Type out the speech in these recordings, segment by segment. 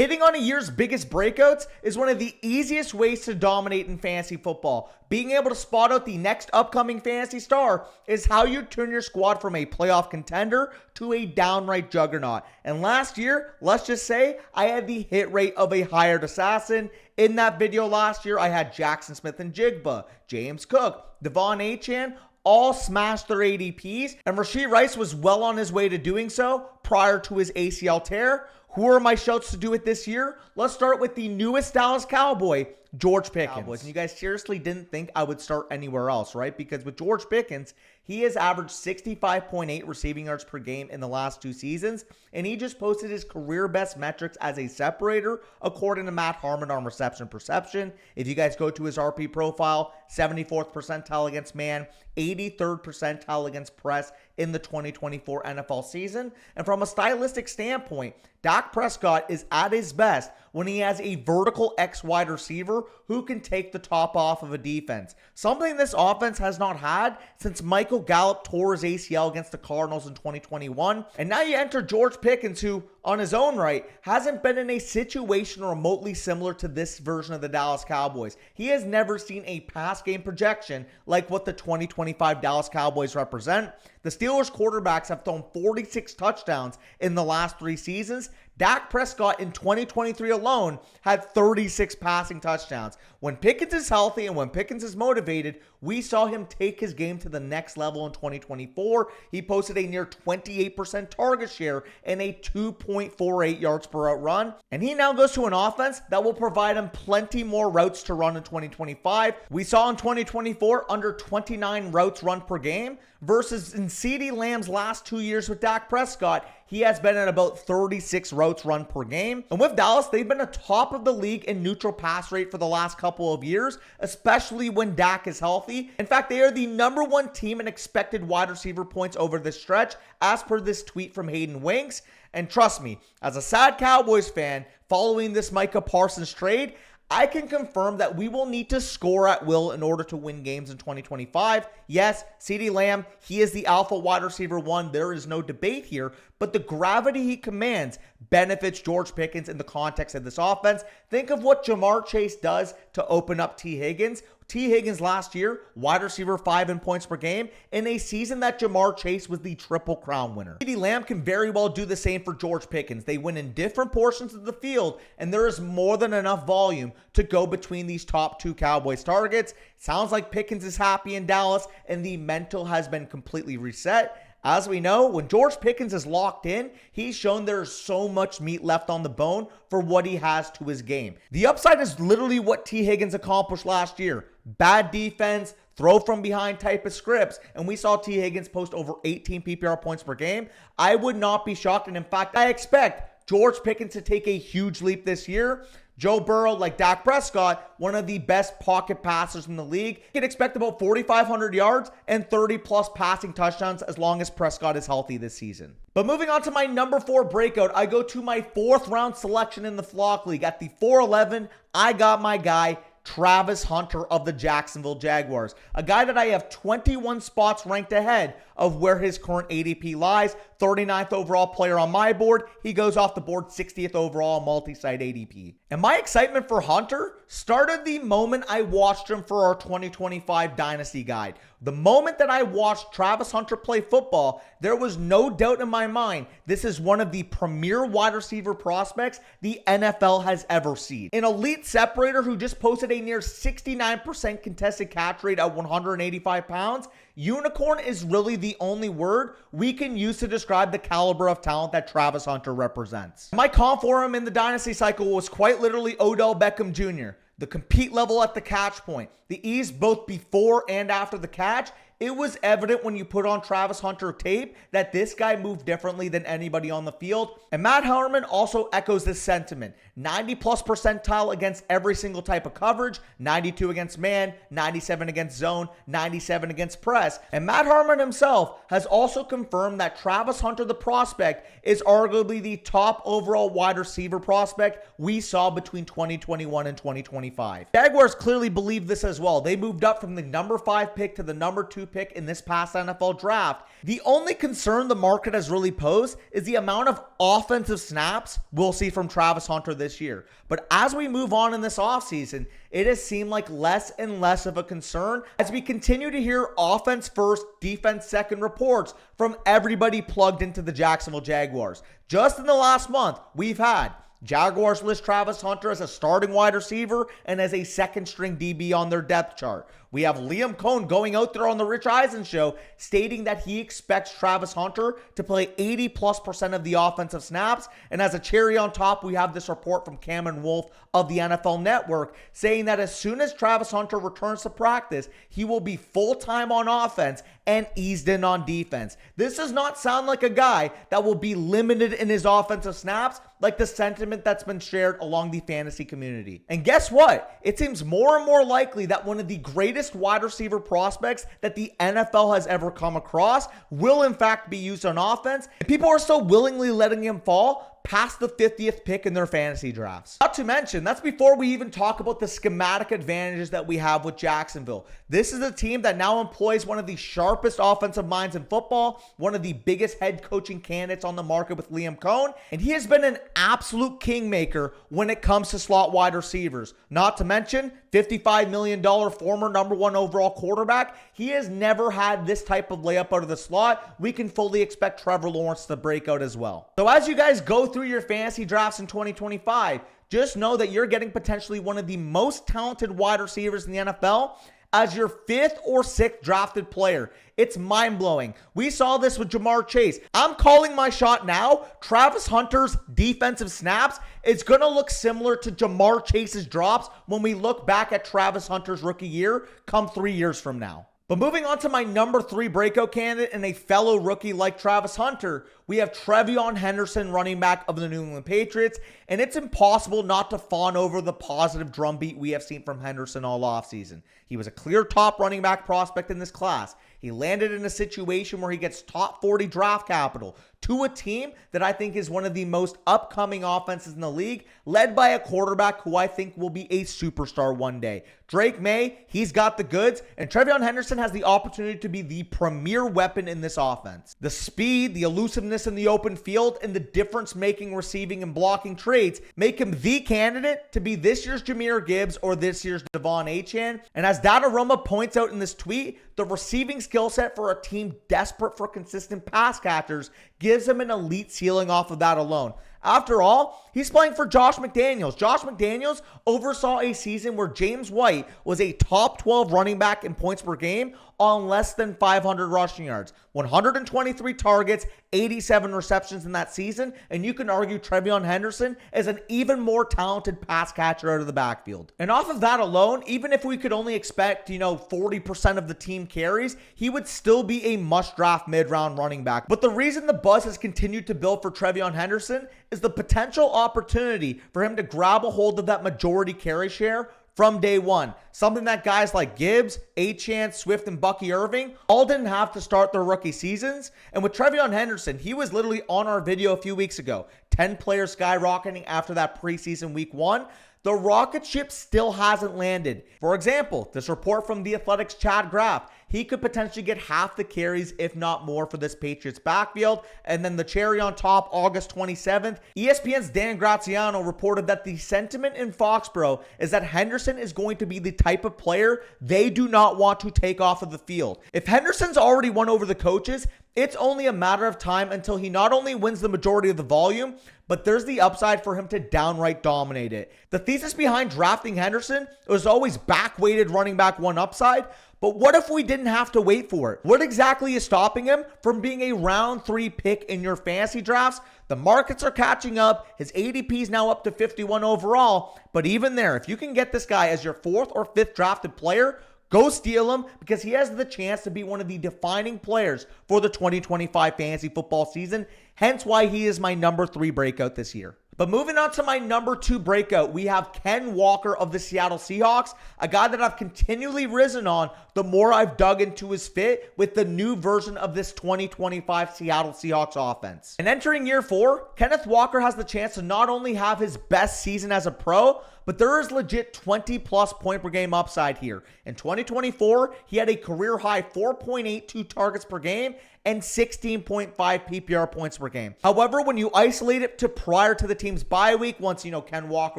Hitting on a year's biggest breakouts is one of the easiest ways to dominate in fantasy football. Being able to spot out the next upcoming fantasy star is how you turn your squad from a playoff contender to a downright juggernaut. And last year, let's just say, I had the hit rate of a hired assassin. In that video last year, I had Jackson Smith and Jigba, James Cook, Devon Achane, all smashed their ADPs, and Rashee Rice was well on his way to doing so prior to his ACL tear. Who are my shouts to do it this year? Let's start with the newest Dallas Cowboy, George Pickens. And you guys seriously didn't think I would start anywhere else, right? Because with George Pickens, he has averaged 65.8 receiving yards per game in the last 2 seasons, and he just posted his career best metrics as a separator, according to Matt Harmon on reception perception. If you guys go to his RP profile, 74th percentile against man, 83rd percentile against press in the 2024 NFL season. And from a stylistic standpoint, Dak Prescott is at his best when he has a vertical X wide receiver who can take the top off of a defense. Something this offense has not had since Michael Gallup tore his ACL against the Cardinals in 2021. And now you enter George Pickens, who on his own right hasn't been in a situation remotely similar to this version of the Dallas Cowboys. He has never seen a pass game projection like what the 2025 Dallas Cowboys represent. The Steelers quarterbacks have thrown 46 touchdowns in the last 3 seasons. Dak Prescott in 2023 alone had 36 passing touchdowns. When Pickens is healthy and when Pickens is motivated, we saw him take his game to the next level in 2024. He posted a near 28% target share and a 2.48 yards per route run. And he now goes to an offense that will provide him plenty more routes to run in 2025. We saw in 2024 under 29 routes run per game versus in CeeDee Lamb's last 2 years with Dak Prescott, he has been at about 36 routes run per game. And with Dallas, they've been atop of the league in neutral pass rate for the last couple of years, especially when Dak is healthy. In fact, they are the #1 team in expected wide receiver points over this stretch, as per this tweet from Hayden Winks. And trust me, as a sad Cowboys fan, following this Micah Parsons trade, I can confirm that we will need to score at will in order to win games in 2025. Yes, CeeDee Lamb, he is the alpha wide receiver 1. There is no debate here, but the gravity he commands benefits George Pickens in the context of this offense. Think of what Jamar Chase does to open up T. Higgins. T. Higgins last year, wide receiver 5 in points per game, in a season that Jamar Chase was the Triple Crown winner. CeeDee Lamb can very well do the same for George Pickens. They win in different portions of the field, and there is more than enough volume to go between these top 2 Cowboys targets. Sounds like Pickens is happy in Dallas, and the mental has been completely reset. As we know, when George Pickens is locked in, he's shown there's so much meat left on the bone for what he has to his game. The upside is literally what T. Higgins accomplished last year. Bad defense, throw from behind type of scripts, and we saw T. Higgins post over 18 PPR points per game. I would not be shocked, and in fact, I expect George Pickens to take a huge leap this year. Joe Burrow, like Dak Prescott, one of the best pocket passers in the league. You can expect about 4,500 yards and 30-plus passing touchdowns as long as Prescott is healthy this season. But moving on to my number 4 breakout, I go to my 4th round selection in the Flock League. At the 411, I got my guy, Travis Hunter of the Jacksonville Jaguars. A guy that I have 21 spots ranked ahead of where his current ADP lies. 39th overall player on my board. He goes off the board 60th overall multi-site ADP. And my excitement for Hunter started the moment I watched him for our 2025 Dynasty Guide. The moment that I watched Travis Hunter play football, there was no doubt in my mind this is one of the premier wide receiver prospects the NFL has ever seen. An elite separator who just posted a near 69% contested catch rate at 185 pounds. Unicorn is really the only word we can use to describe the caliber of talent that Travis Hunter represents. My comp for him in the Dynasty cycle was quite literally Odell Beckham Jr. The compete level at the catch point, the ease both before and after the catch. It was evident when you put on Travis Hunter tape that this guy moved differently than anybody on the field. And Matt Harmon also echoes this sentiment. 90-plus percentile against every single type of coverage, 92 against man, 97 against zone, 97 against press. And Matt Harmon himself has also confirmed that Travis Hunter, the prospect, is arguably the top overall wide receiver prospect we saw between 2021 and 2025. Jaguars clearly believe this as well. They moved up from the number 5 pick to the number 2 pick in this past NFL draft. The only concern the market has really posed is the amount of offensive snaps we'll see from Travis Hunter this year. But as we move on in this offseason, it has seemed like less and less of a concern as we continue to hear offense first, defense second reports from everybody plugged into the Jacksonville Jaguars. Just in the last month, we've had Jaguars list Travis Hunter as a starting wide receiver and as a second string DB on their depth chart. We have Liam Cohn going out there on the Rich Eisen show stating that he expects Travis Hunter to play 80+% of the offensive snaps. And as a cherry on top, we have this report from Cameron Wolfe of the NFL Network saying that as soon as Travis Hunter returns to practice, he will be full-time on offense and eased in on defense. This does not sound like a guy that will be limited in his offensive snaps like the sentiment that's been shared along the fantasy community. And guess what? It seems more and more likely that one of the greatest wide receiver prospects that the NFL has ever come across will in fact be used on offense, and people are still willingly letting him fall past the 50th pick in their fantasy drafts. Not to mention, that's before we even talk about the schematic advantages that we have with Jacksonville. This is a team that now employs one of the sharpest offensive minds in football, one of the biggest head coaching candidates on the market with Liam Cohn, and he has been an absolute kingmaker when it comes to slot wide receivers. Not to mention, $55 million former number one overall quarterback. He has never had this type of layup out of the slot. We can fully expect Trevor Lawrence to break out as well. So as you guys go through your fantasy drafts in 2025, just know that you're getting potentially one of the most talented wide receivers in the NFL as your 5th or 6th drafted player. It's mind-blowing. We saw this with Jamar Chase. I'm calling my shot now. Travis Hunter's defensive snaps is going to look similar to Jamar Chase's drops when we look back at Travis Hunter's rookie year come 3 years from now. But moving on to my number 3 breakout candidate and a fellow rookie like Travis Hunter, we have Trevion Henderson, running back of the New England Patriots, and it's impossible not to fawn over the positive drumbeat we have seen from Henderson all offseason. He was a clear top running back prospect in this class. He landed in a situation where he gets top 40 draft capital to a team that I think is one of the most upcoming offenses in the league, led by a quarterback who I think will be a superstar one day. Drake May, he's got the goods, and Trevion Henderson has the opportunity to be the premier weapon in this offense. The speed, the elusiveness in the open field, and the difference-making receiving and blocking traits make him the candidate to be this year's Jahmyr Gibbs or this year's Devon Achane. And as Dataroma points out in this tweet, the receiving skill set for a team desperate for consistent pass catchers gives him an elite ceiling off of that alone. After all, he's playing for Josh McDaniels. Josh McDaniels oversaw a season where James White was a top 12 running back in points per game on less than 500 rushing yards. 123 targets, 87 receptions in that season, and you can argue Trevion Henderson is an even more talented pass catcher out of the backfield. And off of that alone, even if we could only expect, 40% of the team carries, he would still be a must-draft mid-round running back. But the reason the buzz has continued to build for Trevion Henderson is the potential opportunity for him to grab a hold of that majority carry share from day one. Something that guys like Gibbs, Achane, Swift, and Bucky Irving all didn't have to start their rookie seasons. And with Trevion Henderson, he was literally on our video a few weeks ago. 10 players skyrocketing after that preseason week 1. The rocket ship still hasn't landed. For example, this report from The Athletic's Chad Graff, he could potentially get half the carries, if not more, for this Patriots backfield. And then the cherry on top, August 27th, ESPN's Dan Graziano reported that the sentiment in Foxborough is that Henderson is going to be the type of player they do not want to take off of the field. If Henderson's already won over the coaches, it's only a matter of time until he not only wins the majority of the volume, but there's the upside for him to downright dominate it. The thesis behind drafting Henderson was always back-weighted running back 1 upside, but what if we didn't have to wait for it? What exactly is stopping him from being a round 3 pick in your fantasy drafts? The markets are catching up. His ADP is now up to 51 overall, but even there, if you can get this guy as your 4th or 5th drafted player, go steal him because he has the chance to be one of the defining players for the 2025 fantasy football season, hence why he is my number 3 breakout this year. But moving on to my number 2 breakout, we have Ken Walker of the Seattle Seahawks, a guy that I've continually risen on the more I've dug into his fit with the new version of this 2025 Seattle Seahawks offense. And entering year 4, Kenneth Walker has the chance to not only have his best season as a pro, but there is legit 20 plus point per game upside here. In 2024, he had a career high 4.82 targets per game and 16.5 PPR points per game. However, when you isolate it to prior to the team's bye week, once, Ken Walker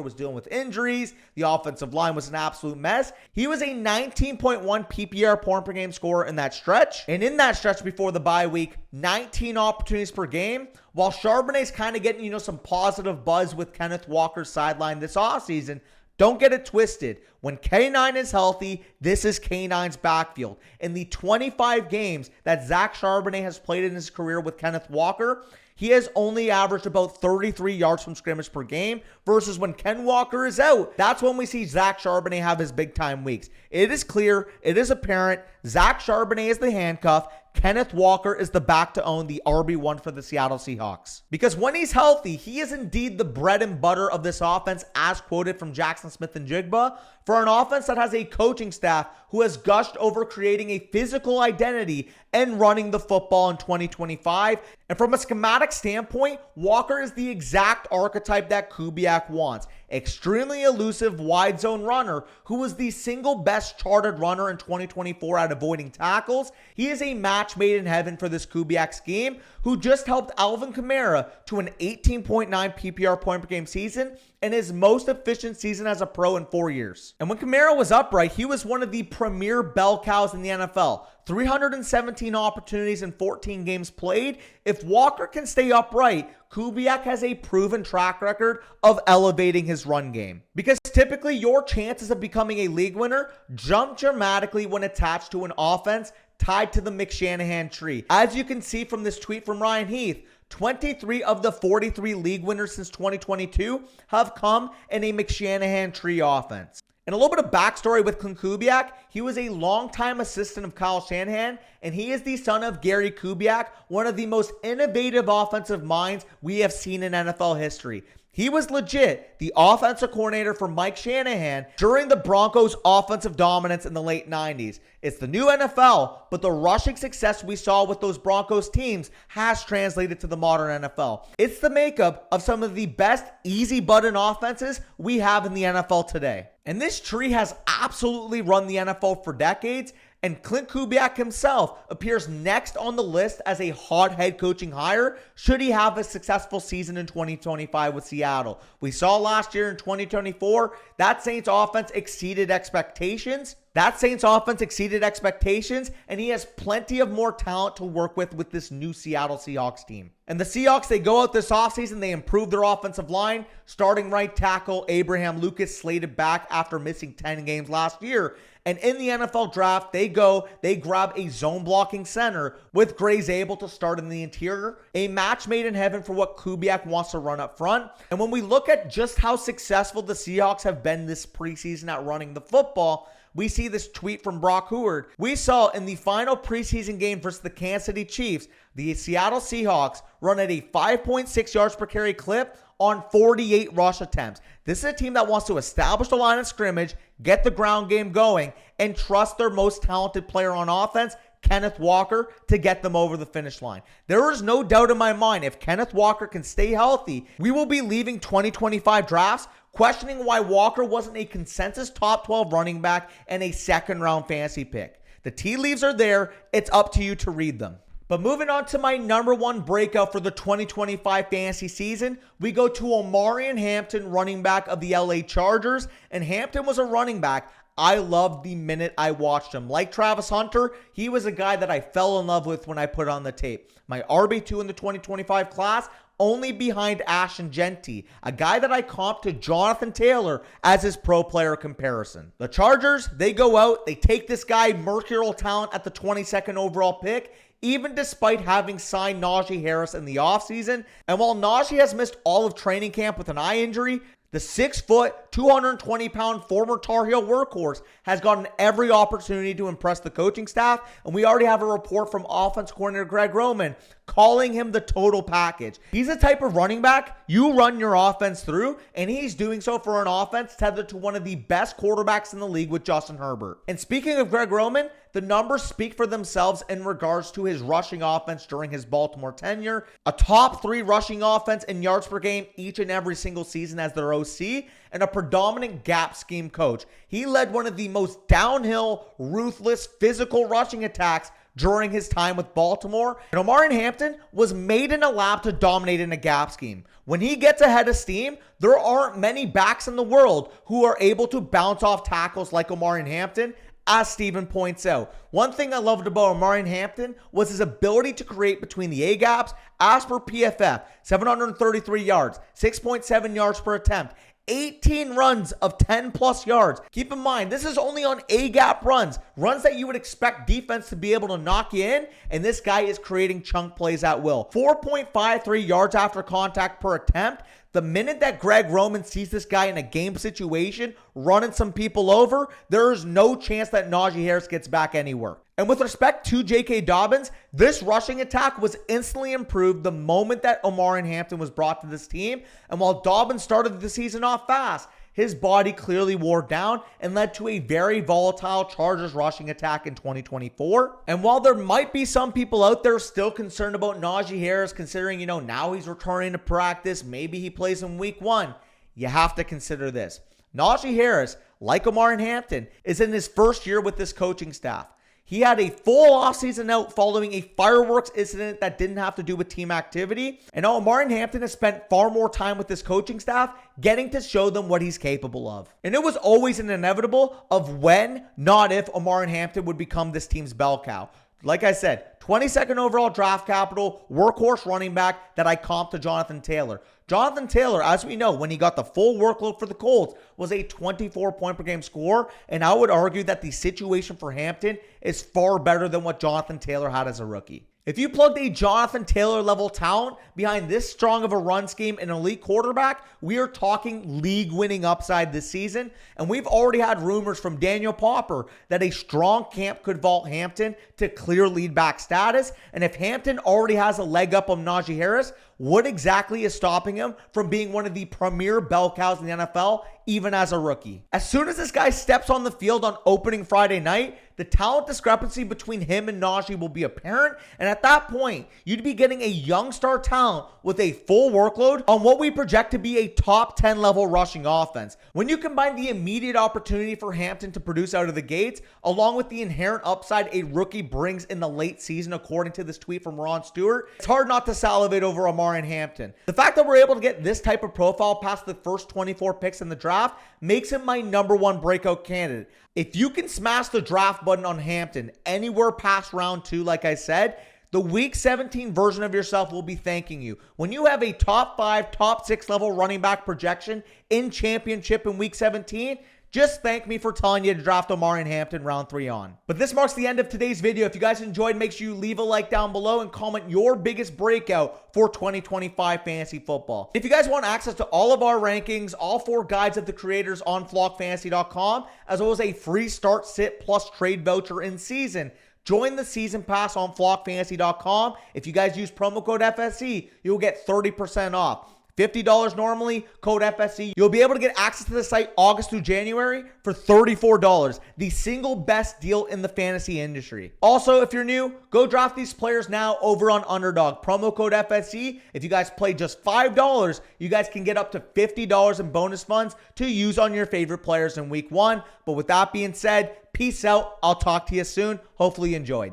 was dealing with injuries, the offensive line was an absolute mess, he was a 19.1 PPR point per game scorer in that stretch. And in that stretch before the bye week, 19 opportunities per game. While Charbonnet's kind of getting, some positive buzz with Kenneth Walker's sideline this offseason, don't get it twisted. When K9 is healthy, this is K9's backfield. In the 25 games that Zach Charbonnet has played in his career with Kenneth Walker, he has only averaged about 33 yards from scrimmage per game versus when Ken Walker is out. That's when we see Zach Charbonnet have his big time weeks. It is clear, it is apparent, Zach Charbonnet is the handcuff. Kenneth Walker is the back to own the RB1 for the Seattle Seahawks. Because when he's healthy, he is indeed the bread and butter of this offense, as quoted from Jackson Smith and Jigba, for an offense that has a coaching staff who has gushed over creating a physical identity and running the football in 2025. And from a schematic standpoint, Walker is the exact archetype that Kubiak wants. Extremely elusive wide zone runner who was the single best charted runner in 2024 at avoiding tackles. He is a match made in heaven for this Kubiak scheme, who just helped Alvin Kamara to an 18.9 PPR point per game season and his most efficient season as a pro in 4 years. And when Kamara was upright, he was one of the premier bell cows in the NFL. 317 opportunities in 14 games played. If Walker can stay upright, Kubiak has a proven track record of elevating his run game. Because typically your chances of becoming a league winner jump dramatically when attached to an offense tied to the McShanahan tree. As you can see from this tweet from Ryan Heath, 23 of the 43 league winners since 2022 have come in a McShanahan tree offense. And a little bit of backstory with Clint Kubiak, he was a longtime assistant of Kyle Shanahan, and he is the son of Gary Kubiak, one of the most innovative offensive minds we have seen in NFL history. He was legit the offensive coordinator for Mike Shanahan during the Broncos' offensive dominance in the late 90s. It's the new NFL, but the rushing success we saw with those Broncos teams has translated to the modern NFL. It's the makeup of some of the best easy button offenses we have in the NFL today. And this tree has absolutely run the NFL for decades, and Clint Kubiak himself appears next on the list as a hot head coaching hire should he have a successful season in 2025 with Seattle. We saw last year in 2024, that Saints offense exceeded expectations. And he has plenty of more talent to work with this new Seattle Seahawks team. And the Seahawks, they go out this offseason, they improve their offensive line. Starting right tackle Abraham Lucas slated back after missing 10 games last year. And in the NFL draft, they grab a zone blocking center with Gray's able to start in the interior. A match made in heaven for what Kubiak wants to run up front. And when we look at just how successful the Seahawks have been this preseason at running the football, we see this tweet from Brock Howard. We saw in the final preseason game versus the Kansas City Chiefs, the Seattle Seahawks run at a 5.6 yards per carry clip on 48 rush attempts. This is a team that wants to establish the line of scrimmage, get the ground game going, and trust their most talented player on offense, Kenneth Walker, to get them over the finish line. There is no doubt in my mind, if Kenneth Walker can stay healthy, we will be leaving 2025 drafts questioning why Walker wasn't a consensus top 12 running back and a second round fantasy pick. The tea leaves are there. It's up to you to read them. But moving on to my number one breakout for the 2025 fantasy season, we go to Omarion Hampton, running back of the LA Chargers. And Hampton was a running back I loved the minute I watched him. Like Travis Hunter, he was a guy that I fell in love with when I put on the tape. My RB2 in the 2025 class, only behind Ashton Genty, a guy that I comped to Jonathan Taylor as his pro player comparison. The Chargers, they go out, they take this guy, mercurial talent at the 22nd overall pick, even despite having signed Najee Harris in the offseason. And while Najee has missed all of training camp with an eye injury, the 6-foot, 220-pound former Tar Heel workhorse has gotten every opportunity to impress the coaching staff, and we already have a report from offense coordinator Greg Roman calling him the total package. He's the type of running back you run your offense through, and he's doing so for an offense tethered to one of the best quarterbacks in the league with Justin Herbert. And speaking of Greg Roman, the numbers speak for themselves in regards to his rushing offense during his Baltimore tenure. A top 3 rushing offense in yards per game each and every single season as their OC, and a predominant gap scheme coach. He led one of the most downhill, ruthless, physical rushing attacks during his time with Baltimore. And Omarion Hampton was made in a lab to dominate in a gap scheme. When he gets ahead of steam, there aren't many backs in the world who are able to bounce off tackles like Omarion Hampton, as Steven points out. One thing I loved about Omarion Hampton was his ability to create between the A-gaps. As per PFF, 733 yards, 6.7 yards per attempt, 18 runs of 10 plus yards. Keep in mind, this is only on A-gap runs that you would expect defense to be able to knock you in, and this guy is creating chunk plays at will. 4.53 yards after contact per attempt. The minute that Greg Roman sees this guy in a game situation running some people over, there is no chance that Najee Harris gets back anywhere. And with respect to J.K. Dobbins, this rushing attack was instantly improved the moment that Omarion Hampton was brought to this team. And while Dobbins started the season off fast, his body clearly wore down and led to a very volatile Chargers rushing attack in 2024. And while there might be some people out there still concerned about Najee Harris, considering, now he's returning to practice, maybe he plays in week 1, you have to consider this. Najee Harris, like Omarion Hampton, is in his first year with this coaching staff. He had a full offseason out following a fireworks incident that didn't have to do with team activity. And now Omarion Hampton has spent far more time with this coaching staff, getting to show them what he's capable of. And it was always an inevitable of when, not if, Omarion Hampton would become this team's bell cow. Like I said, 22nd overall draft capital, workhorse running back that I comped to Jonathan Taylor. Jonathan Taylor, as we know, when he got the full workload for the Colts, was a 24-point per game scorer, and I would argue that the situation for Hampton is far better than what Jonathan Taylor had as a rookie. If you plugged a Jonathan Taylor level talent behind this strong of a run scheme and elite quarterback, we are talking league winning upside this season. And we've already had rumors from Daniel Popper that a strong camp could vault Hampton to clear lead back status. And if Hampton already has a leg up on Najee Harris, what exactly is stopping him from being one of the premier bell cows in the NFL, even as a rookie? As soon as this guy steps on the field on opening Friday night, the talent discrepancy between him and Najee will be apparent, and at that point, you'd be getting a young star talent with a full workload on what we project to be a top 10 level rushing offense. When you combine the immediate opportunity for Hampton to produce out of the gates, along with the inherent upside a rookie brings in the late season, according to this tweet from Ron Stewart, it's hard not to salivate over Omarion Hampton. The fact that we're able to get this type of profile past the first 24 picks in the draft makes him my #1 breakout candidate. If you can smash the draft button on Hampton anywhere past round 2, like I said, the week 17 version of yourself will be thanking you. When you have a top 5, top 6 level running back projection in championship in week 17, just thank me for telling you to draft Omarion Hampton round 3 on. But this marks the end of today's video. If you guys enjoyed, make sure you leave a like down below and comment your biggest breakout for 2025 fantasy football. If you guys want access to all of our rankings, all 4 guides of the creators on flockfantasy.com, as well as a free start, sit, plus trade voucher in season, join the season pass on flockfantasy.com. If you guys use promo code FSC, you'll get 30% off. $50 normally, code FSC. You'll be able to get access to the site August through January for $34, the single best deal in the fantasy industry. Also, if you're new, go draft these players now over on Underdog. Promo code FSC. If you guys play just $5, you guys can get up to $50 in bonus funds to use on your favorite players in week 1. But with that being said, peace out. I'll talk to you soon. Hopefully you enjoyed.